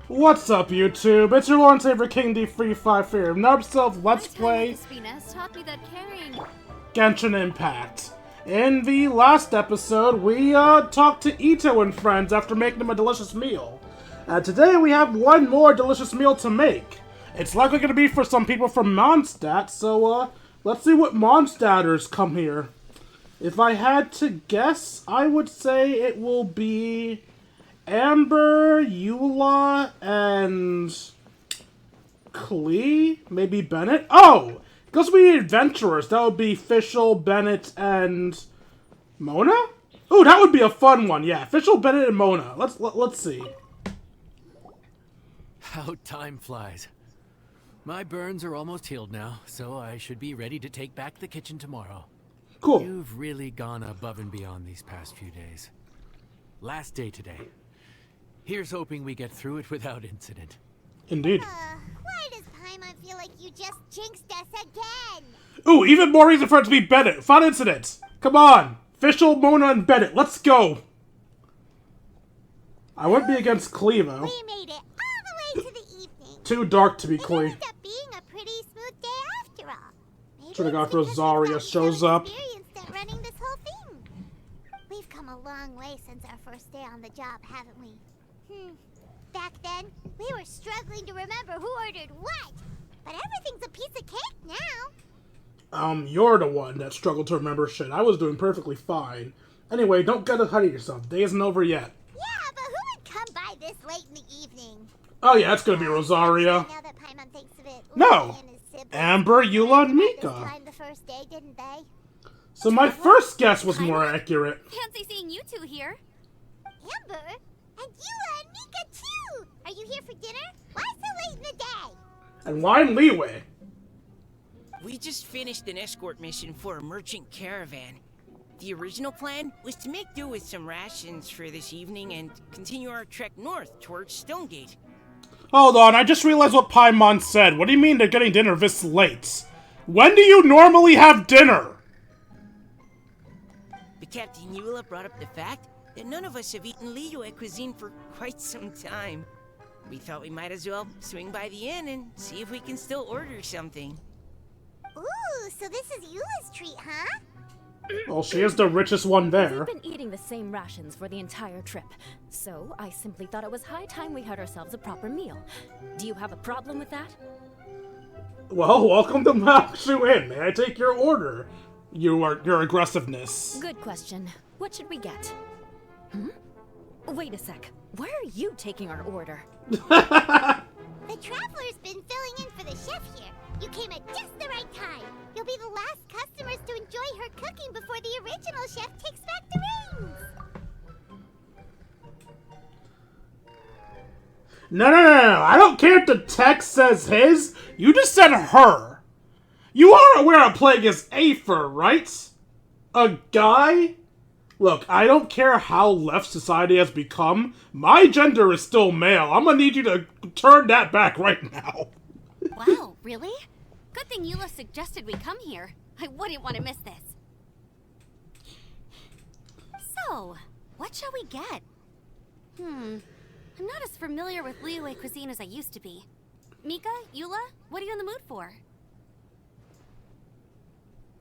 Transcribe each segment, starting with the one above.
What's up, YouTube? It's your Lord and Savior King D Free 5 here. Nubself, let's play taught me that carrying. Genshin Impact. In the last episode, we talked to Ito and friends after making them a delicious meal. Today we have one more delicious meal to make. It's likely going to be for some people from mondsatdt, so let's see what mondstatters come here. If I had to guess, I would say it will be Amber, Eula, and Klee? Maybe Bennett? Oh! Because we need adventurers. That would be Fischl, Bennett, and Mona? Ooh, that would be a fun one. Yeah, Fischl, Bennett, and Mona. Let's see. How time flies. My burns are almost healed now, so I should be ready to take back the kitchen tomorrow. Cool. You've really gone above and beyond these past few days. Last day today. Here's hoping we get through it without incident. Indeed. Why does Paimon feel like you just jinxed us again? Ooh, even more reason for it to be Bennett. Fun incidents. Come on. Fischl, Mona, and Bennett. Let's go. I wouldn't be against Klee, though. We made it all the way to the evening. Too dark to be It Klee. ended up being a pretty smooth day after all. Maybe Should've got it's because Rosaria we've gotten shows so up. experienced at running this whole thing. We've come a long way since our first day on the job, haven't we? Back then, we were struggling to remember who ordered what. But everything's a piece of cake now. You're the one that struggled to remember shit. I was doing perfectly fine. Anyway, don't get ahead of yourself. The day isn't over yet. Yeah, but who would come by this late in the evening? Oh yeah, it's gonna be Rosaria. Now that Paimon thinks of it, No. Lee and his siblings Amber, Eula, and arrived by Mika. this time the first day, didn't they? So my first guess was more accurate. Fancy seeing you two here. Amber? And Eula and Mika too! Are you here for dinner? Why so late in the day? And why in Leeway? We just finished an escort mission for a merchant caravan. The original plan was to make do with some rations for this evening and continue our trek north towards Stonegate. Hold on, I just realized what Paimon said. What do you mean they're getting dinner this late? When do you normally have dinner? But Captain Eula brought up the fact that none of us have eaten Liyue cuisine for quite some time. We thought we might as well swing by the inn and see if we can still order something. Ooh, so this is Eula's treat, huh? Well, she is the richest one there. We've been eating the same rations for the entire trip, so I simply thought it was high time we had ourselves a proper meal. Do you have a problem with that? Well, welcome to Makshu Inn. May I take your order? Your aggressiveness. Good question. What should we get? Wait a sec. Why are you taking our order? The traveler's been filling in for the chef here. You came at just the right time. You'll be the last customers to enjoy her cooking before the original chef takes back the reins. No. I don't care if the text says his. You just said her. You are aware I'm playing as Afar, right? A guy? Look, I don't care how left society has become. My gender is still male. I'm gonna need you to turn that back right now. Wow, really? Good thing Eula suggested we come here. I wouldn't want to miss this. So, what shall we get? I'm not as familiar with Liyue cuisine as I used to be. Mika, Eula, what are you in the mood for?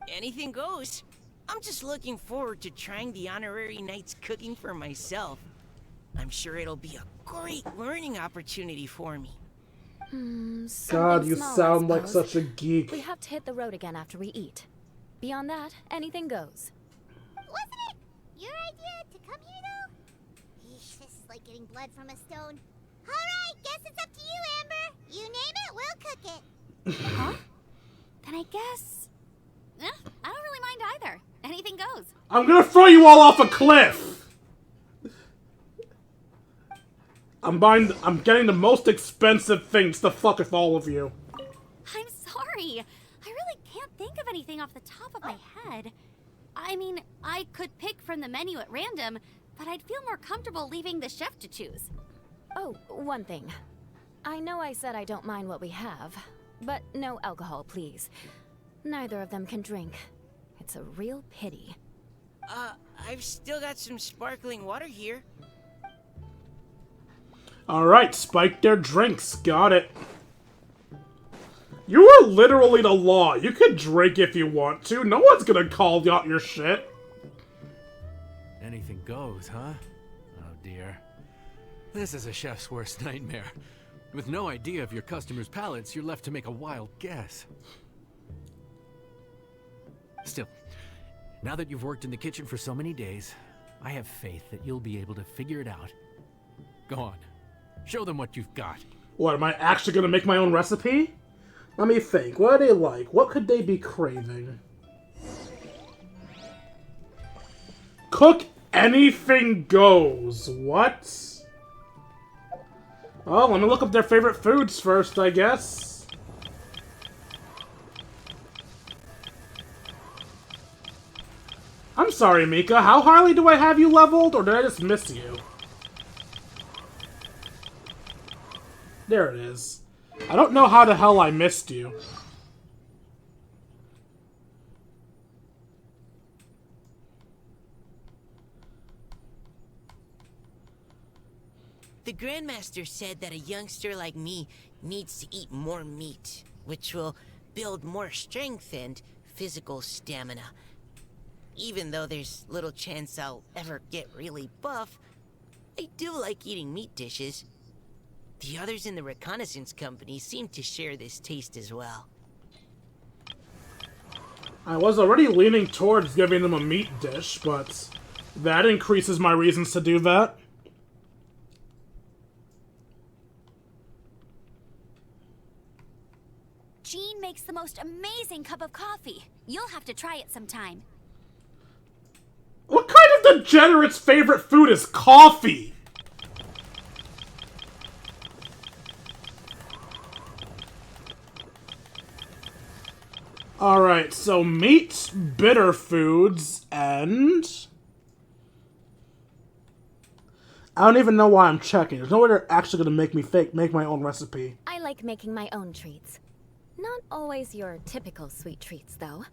Anything goes. I'm just looking forward to trying the honorary knight's cooking for myself. I'm sure it'll be a great learning opportunity for me. God, you Small, I sound like suppose. such a geek. We have to hit the road again after we eat. Beyond that, anything goes. Wasn't it your idea to come here, though? Eesh, this is like getting blood from a stone. All right, guess it's up to you, Amber. You name it, we'll cook it. Huh? Then I guess... I don't really mind either. Anything goes. I'm gonna throw you all off a cliff! I'm getting the most expensive things to fuck with all of you. I'm sorry. I really can't think of anything off the top of my head. I mean, I could pick from the menu at random, but I'd feel more comfortable leaving the chef to choose. Oh, one thing. I know I said I don't mind what we have, but no alcohol, please. Neither of them can drink. It's a real pity. I've still got some sparkling water here. Alright, spike their drinks. Got it. You are literally the law. You can drink if you want to. No one's gonna call out your shit. Anything goes, huh? Oh dear. This is a chef's worst nightmare. With no idea of your customers' palates, you're left to make a wild guess. Still, now that you've worked in the kitchen for so many days, I have faith that you'll be able to figure it out. Go on. Show them what you've got. What, am I actually gonna make my own recipe? Let me think. What do they like? What could they be craving? Cook anything goes. What? Oh, let me look up their favorite foods first, I guess. I'm sorry, Mika. How highly do I have you leveled, or did I just miss you? There it is. I don't know how the hell I missed you. The Grandmaster said that a youngster like me needs to eat more meat, which will build more strength and physical stamina. Even though there's little chance I'll ever get really buff, I do like eating meat dishes. The others in the reconnaissance company seem to share this taste as well. I was already leaning towards giving them a meat dish, but that increases my reasons to do that. Jean makes the most amazing cup of coffee. You'll have to try it sometime. What kind of degenerate's favorite food is coffee? Alright, so meat, bitter foods, and... I don't even know why I'm checking. There's no way they're actually going to make my own recipe. I like making my own treats. Not always your typical sweet treats, though.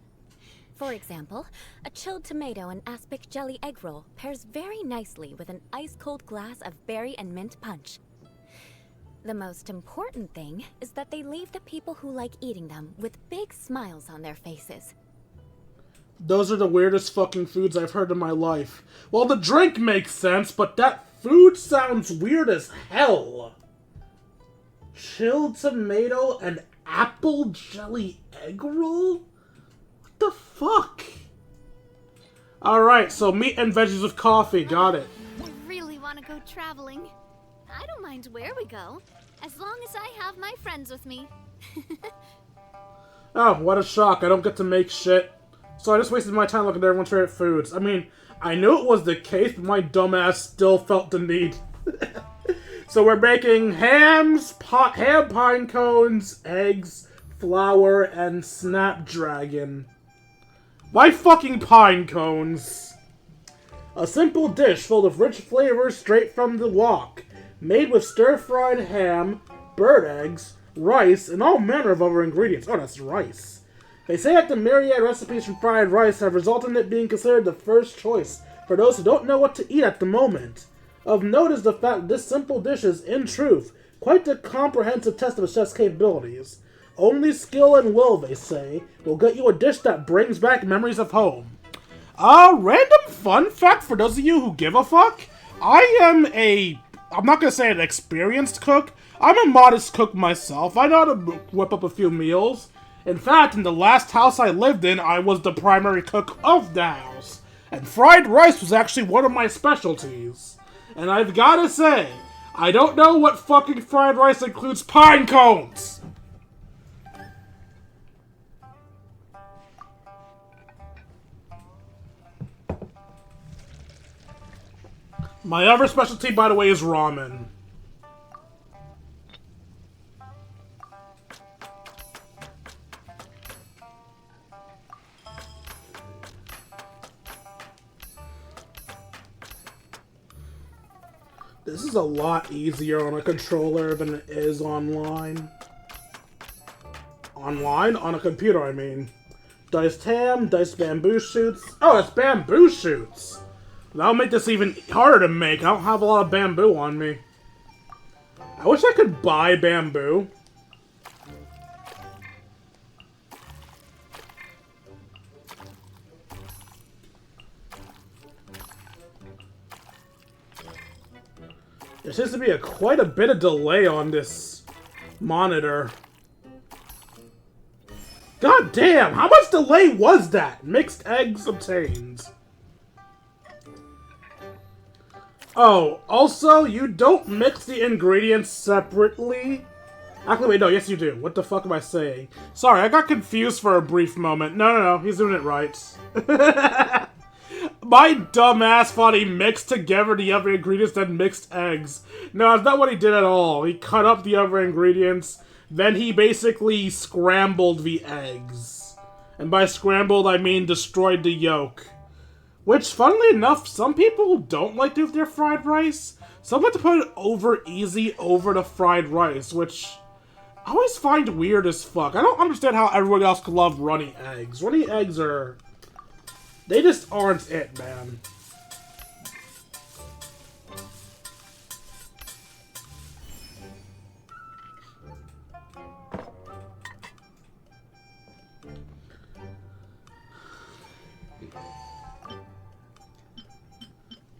For example, a chilled tomato and aspic jelly egg roll pairs very nicely with an ice-cold glass of berry and mint punch. The most important thing is that they leave the people who like eating them with big smiles on their faces. Those are the weirdest fucking foods I've heard in my life. Well, the drink makes sense, but that food sounds weird as hell. Chilled tomato and apple jelly egg roll? What the fuck? Alright, so meat and veggies with coffee. Got it. I really want to go traveling. I don't mind where we go, as long as I have my friends with me. Oh, what a shock. I don't get to make shit. So I just wasted my time looking at everyone's favorite foods. I mean, I knew it was the case, but my dumbass still felt the need. So we're making ham pine cones, eggs, flour, and snapdragon. Why fucking pine cones? A simple dish full of rich flavors straight from the wok, made with stir-fried ham, bird eggs, rice, and all manner of other ingredients. Oh, that's rice. They say that the myriad recipes from fried rice have resulted in it being considered the first choice for those who don't know what to eat at the moment. Of note is the fact that this simple dish is, in truth, quite the comprehensive test of a chef's capabilities. Only skill and will, they say, will get you a dish that brings back memories of home. Random fun fact for those of you who give a fuck. I'm not gonna say an experienced cook. I'm a modest cook myself. I know how to whip up a few meals. In fact, in the last house I lived in, I was the primary cook of the house. And fried rice was actually one of my specialties. And I've gotta say, I don't know what fucking fried rice includes pine cones! My other specialty, by the way, is ramen. This is a lot easier on a controller than it is online. Online? On a computer, I mean. Diced ham, diced bamboo shoots. Oh, it's bamboo shoots! That'll make this even harder to make. I don't have a lot of bamboo on me. I wish I could buy bamboo. There seems to be quite a bit of delay on this monitor. God damn, how much delay was that? Mixed eggs obtained. Oh, also, you don't mix the ingredients separately. Actually, wait, no, yes you do. What the fuck am I saying? Sorry, I got confused for a brief moment. No, he's doing it right. My dumbass thought he mixed together the other ingredients, then mixed eggs. No, that's not what he did at all. He cut up the other ingredients, then he basically scrambled the eggs. And by scrambled, I mean destroyed the yolk. Which, funnily enough, some people don't like to do with their fried rice. Some like to put it over easy over the fried rice, which I always find weird as fuck. I don't understand how everyone else could love runny eggs. Runny eggs are... they just aren't it, man.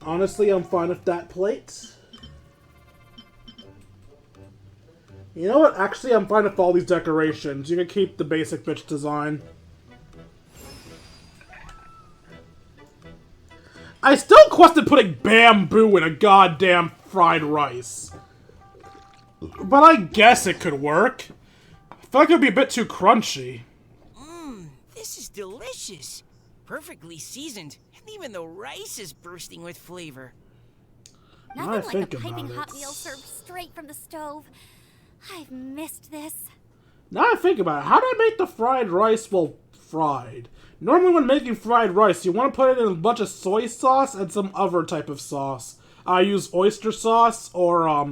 Honestly, I'm fine with that plate. You know what? Actually, I'm fine with all these decorations. You can keep the basic bitch design. I still questioned putting bamboo in a goddamn fried rice. But I guess it could work. I feel like it would be a bit too crunchy. This is delicious. Perfectly seasoned, and even the rice is bursting with flavor. Nothing like a piping hot meal served straight from the stove. I've missed this. Now I think about it, how do I make the fried rice, well, fried? Normally when making fried rice, you want to put it in a bunch of soy sauce and some other type of sauce. I use oyster sauce or,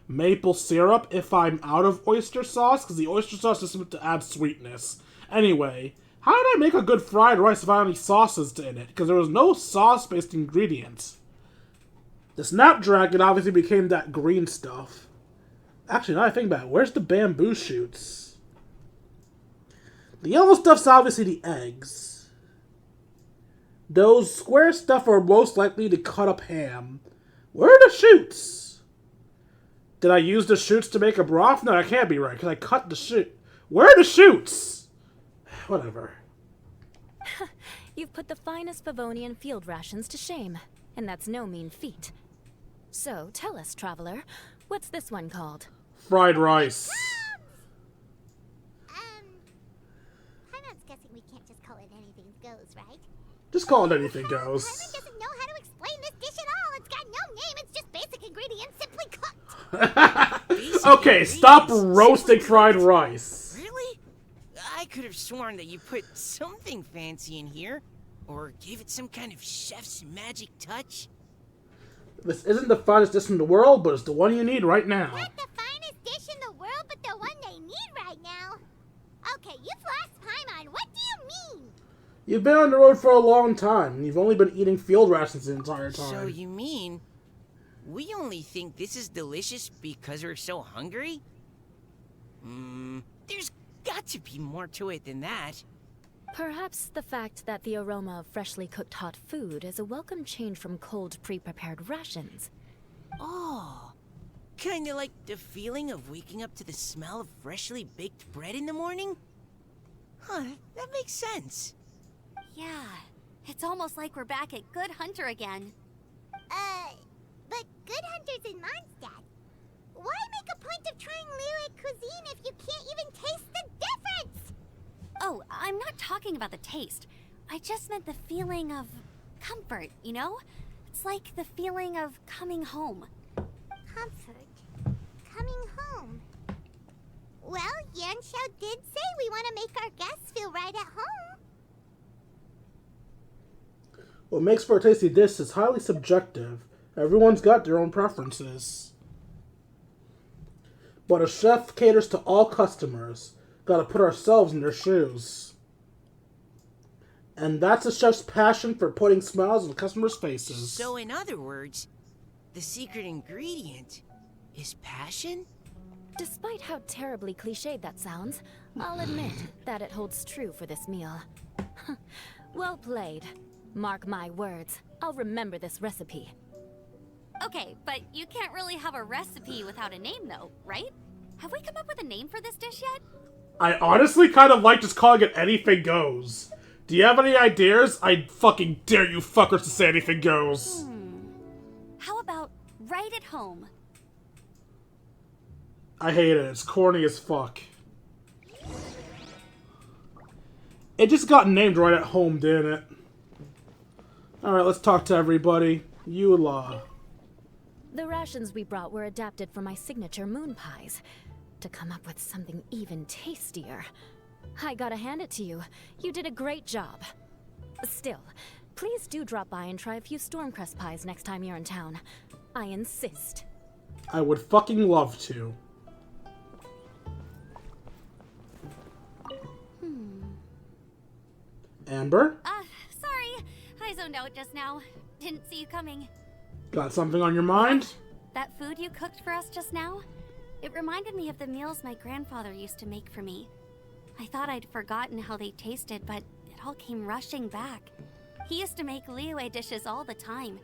maple syrup if I'm out of oyster sauce, because the oyster sauce is meant to add sweetness. Anyway, how did I make a good fried rice if I had any sauces in it? Because there was no sauce-based ingredients. The Snapdragon obviously became that green stuff. Actually, now I think about it, where's the bamboo shoots? The yellow stuff's obviously the eggs. Those square stuff are most likely to cut up ham. Where are the shoots? Did I use the shoots to make a broth? No, that can't be right, because I cut the shoot. Where are the shoots? Whatever. You've put the finest Favonian field rations to shame, and that's no mean feat. So, tell us, traveler, what's this one called? Fried rice. Paimon's guessing we can't just call it anything goes, right? Just call it anything goes. Paimon doesn't know how to explain this dish at all. It's got no name. It's just basic ingredients simply cooked. Okay, stop roasting fried rice. Really? I could have sworn that you put something fancy in here, or gave it some kind of chef's magic touch. This isn't the finest dish in the world, but it's the one you need right now. Not the finest dish in the world, but the one they need right now. Okay, you've lost Paimon. What do you mean? You've been on the road for a long time, and you've only been eating field rations the entire time. So you mean we only think this is delicious because we're so hungry? There's got to be more to it than that. Perhaps the fact that the aroma of freshly cooked hot food is a welcome change from cold, pre-prepared rations. Oh, kinda like the feeling of waking up to the smell of freshly baked bread in the morning? Huh, that makes sense. Yeah, it's almost like we're back at Good Hunter again. But Good Hunter's in Mondstadt. Why make a point of trying lyric cuisine if you can't even taste the difference? Oh, I'm not talking about the taste. I just meant the feeling of comfort, you know? It's like the feeling of coming home. Comfort. Coming home. Well, Yanxiao did say we want to make our guests feel right at home. What makes for a tasty dish is highly subjective. Everyone's got their own preferences. But a chef caters to all customers. Gotta put ourselves in their shoes. And that's a chef's passion for putting smiles on customers' faces. So in other words, the secret ingredient is passion? Despite how terribly cliched that sounds, I'll admit that it holds true for this meal. Well played. Mark my words, I'll remember this recipe. Okay, but you can't really have a recipe without a name, though, right? Have we come up with a name for this dish yet? I honestly kind of like just calling it Anything Goes. Do you have any ideas? I fucking dare you fuckers to say Anything Goes. How about Right at Home? I hate it. It's corny as fuck. It just got named Right at Home, didn't it? Alright, let's talk to everybody. Eula. The rations we brought were adapted for my signature moon pies. To come up with something even tastier. I gotta hand it to you. You did a great job. Still, please do drop by and try a few Stormcrest pies next time you're in town. I insist. I would fucking love to. Amber? Sorry. I zoned out just now. Didn't see you coming. Got something on your mind? That food you cooked for us just now? It reminded me of the meals my grandfather used to make for me. I thought I'd forgotten how they tasted, but it all came rushing back. He used to make Liyue dishes all the time.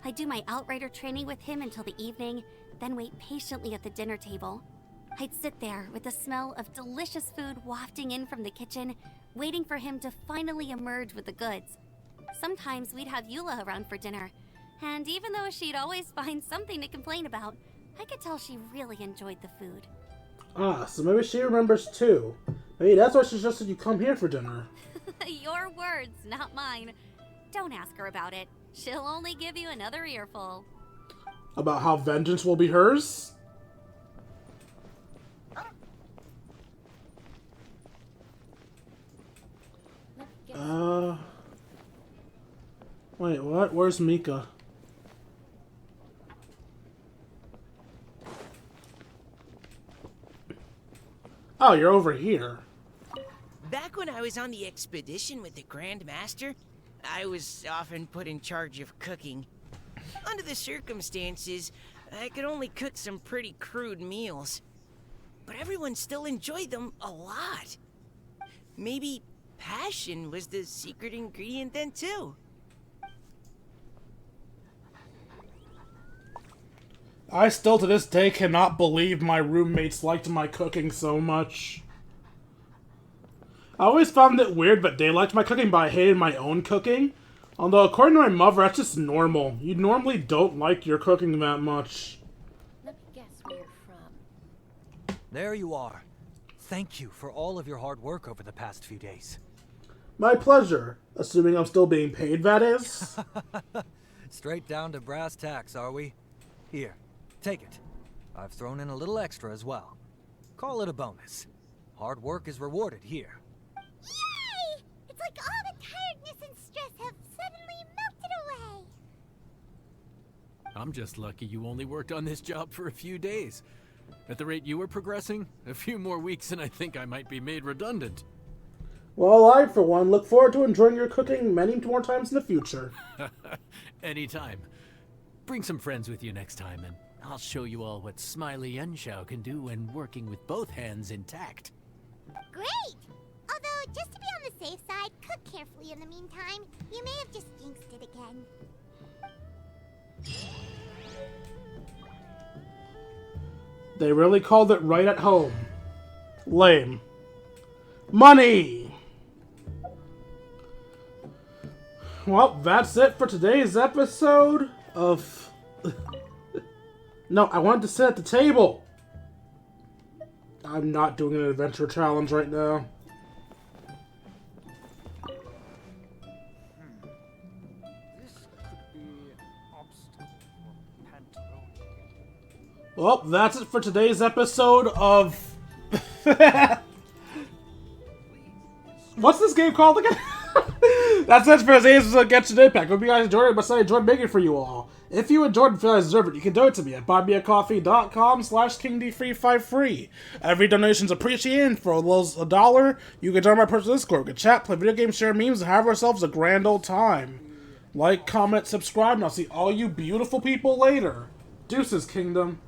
I'd do my outrider training with him until the evening, then wait patiently at the dinner table. I'd sit there with the smell of delicious food wafting in from the kitchen, waiting for him to finally emerge with the goods. Sometimes we'd have Eula around for dinner, and even though she'd always find something to complain about, I could tell she really enjoyed the food. Ah, so maybe she remembers too. Maybe that's why she suggested you come here for dinner. Your words, not mine. Don't ask her about it. She'll only give you another earful. About how vengeance will be hers? Wait, what? Where's Mika? Oh, you're over here. Back when I was on the expedition with the Grand Master, I was often put in charge of cooking. Under the circumstances, I could only cook some pretty crude meals. But everyone still enjoyed them a lot. Maybe passion was the secret ingredient then too. I still to this day cannot believe my roommates liked my cooking so much. I always found it weird that they liked my cooking, but I hated my own cooking. Although, according to my mother, that's just normal. You normally don't like your cooking that much. Let me guess where you're from. There you are. Thank you for all of your hard work over the past few days. My pleasure. Assuming I'm still being paid, that is. Straight down to brass tacks, are we? Here, take it. I've thrown in a little extra as well. Call it a bonus. Hard work is rewarded here. Yay! It's like all the tiredness and stress have suddenly melted away. I'm just lucky you only worked on this job for a few days. At the rate you were progressing, a few more weeks and I think I might be made redundant. Well, I, for one, look forward to enjoying your cooking many more times in the future. Anytime. Bring some friends with you next time, and I'll show you all what Smiley Yenshao can do when working with both hands intact. Great! Although, just to be on the safe side, cook carefully in the meantime. You may have just jinxed it again. They really called it Right at Home. Lame. Money! Well, that's it for today's episode of... No, I wanted to sit at the table! I'm not doing an adventure challenge right now. Well, that's it for today's episode of... What's this game called again? That's it for today's episode of Genshin Impact. Hope you guys enjoyed it, but I enjoyed making it for you all. If you enjoyed and feel I deserve it, you can donate to me at buymeacoffee.com/KingD353. Every donation is appreciated. For as low as $1, you can join my personal Discord. We can chat, play video games, share memes, and have ourselves a grand old time. Like, comment, subscribe, and I'll see all you beautiful people later. Deuces, Kingdom.